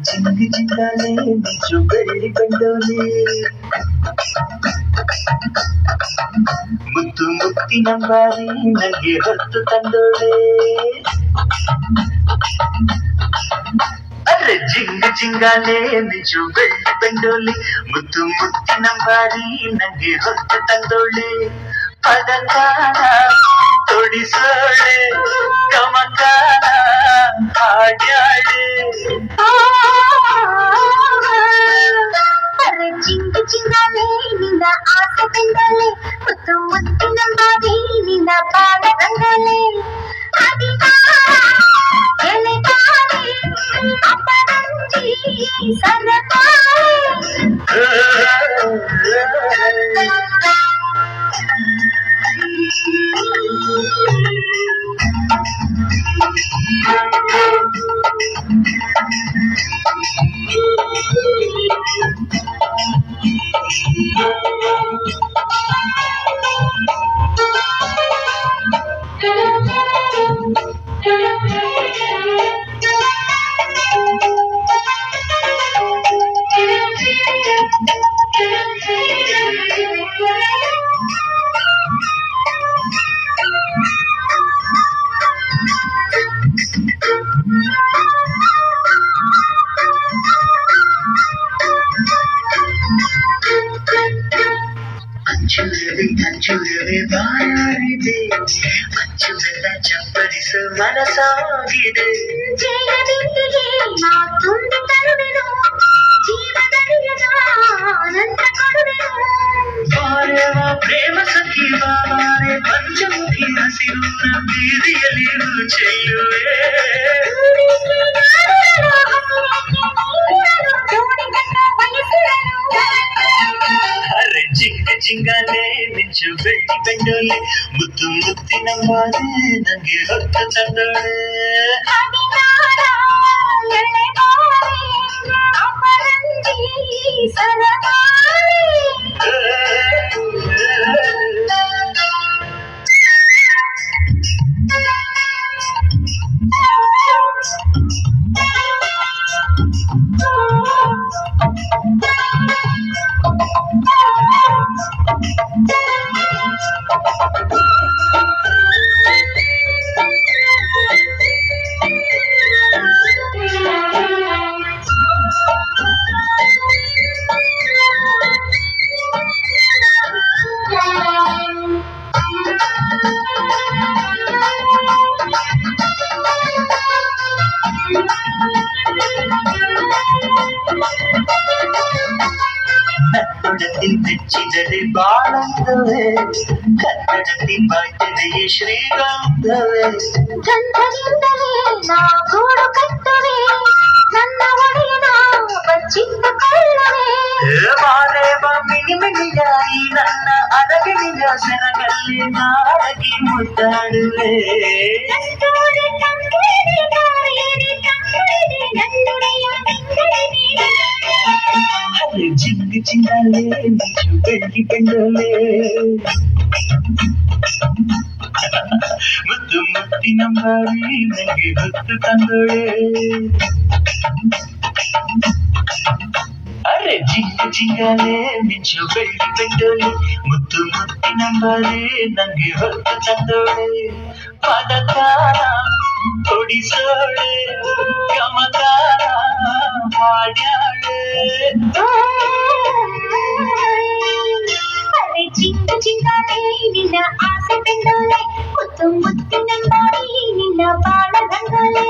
ಜಿಂಗಿ ಜಿಂಗಾಲೆ ಮಿಂಚು ಬೆಳ್ಳಿ ಬಂಡೋಲೆ ಮುತ್ತು ಮುತ್ತಿನ ಬಾರಿ ನನಗೆ ಹೊತ್ತು ತಂದೋಳೆ ಅರೆ ಜಿಂಗ ಜಿಂಗಾಲೆ ಮಿಂಚು ಬೆಳ್ಳಿ ಬಂಡೋಲೆ ಮುತ್ತು ಮುತ್ತಿನ ಬಾರಿ ನನಗೆ ಹೊತ್ತು ತಂದೋಳೆ ಪದಕಾರ ತೊಡಿಸೋಳೆ ಗಮಕಾರ ಹಾಡ್ಯಾಳೆ ಚಿಂಕು ಚಿಂಗಾಲೆ ನಿನ್ನ ಆಸೆ ಬೆಂಡಲೆ ಮುತ್ತು ಮುತ್ತಿನ ಬಾವಿ ನಿನ್ನ ಬಾಳ ರಂಗಲೆ ಎಲೆಕಾಲೆ ಅಪರಂಜಿ ಅಂಚುರವೇ ಬಾಯಾರಿದೆ ಅಂಚು ಬೆಲ್ಲ ಚಪ್ಪರಿಸು ಮನಸಾಗಿದೆ ಜಯದಿಂದಿಗೆ ನಾ ತುಂಬಿ ತರುವೆನು ಜೀವದರಿಯದ ಆನಂದ ಕೊಡುವೆನು ಬಾರೆವ ಪ್ರೇಮ ಸಖಿ ಬಾರೆ ಪಂಚಮುಖಿ ಹಸಿರೂರ ಬೀದಿಯಲ್ಲಿ ಚೆಲ್ಲುವೆ ಜಿಂಗ ಜಿಂಗಾಲೆ ಮಿಂಚು ಬೆಳ್ಳಿ ಬೆಂಡೋಲೆ ಮುತ್ತು ಮುತ್ತಿನ ಬಾರೆ ನಂಗೆ ಹೊತ್ತು ತಂದೋಳೆ ನನ್ನೊಡತಿ ಮೆಚ್ಚಿದರೆ ಬಾಳಂದವೇ ಕನ್ನಡತಿ ಬಾಯ್ತದೆಯೇ ಶ್ರೀಗಂಧವೇ ಗಂಧದಿಂದಲೇ ನಾ ಗೂಡು ಕಟ್ಟುವೆ ನನ್ನ ಒಡೆಯನ ಬಚ್ಚಿಟ್ಟುಕೊಳ್ಳುವೆ ಬಾರೇವ ಮಿಣಿ ಮಿಣಿಯಾಯಿ ನನ್ನ ಅರಗಿಣಿಯ ಸೆರಗಲ್ಲಿ ನಾಡಗಿ ಮುದ್ದಾಡುವೆ ಜಿಂಗ ಜಿಂಗಾಲೆ ಮಿಂಚು ಬೆಳ್ಳಿ ಬೆಂಡೋಲೆ ಮುತ್ತು ಮುತ್ತಿನ ಬಾರಿ ನನಗೆ ಹೊತ್ತು ತಂದೋಳೆ ಅರೆ ಜಿಂಗ ಜಿಂಗಾಲೆ ಮಿಂಚು ಬೆಳ್ಳಿ ಬೆಂಡೋಲೆ ಮುತ್ತು ಮುತ್ತಿನ ಬಾರಿ ನನಗೆ ಹೊತ್ತು ತಂದೋಳೆ ಪದಕಾರ ಕೊಡಿಸೋಳೆ ಗಮಕಾರ ಹಾಡ್ಯಾಳೆ ಚಿಂಕು ಚಿಂಗಾಲೆ ನಿನ್ನ ಆಸೆ ಬೆಂಡೋಲೆ ಮುತ್ತು ಮುತ್ತಿನ ಬಾಯಿ ನಿನ್ನ ಬಾಳ ರಂಗೋಲೆ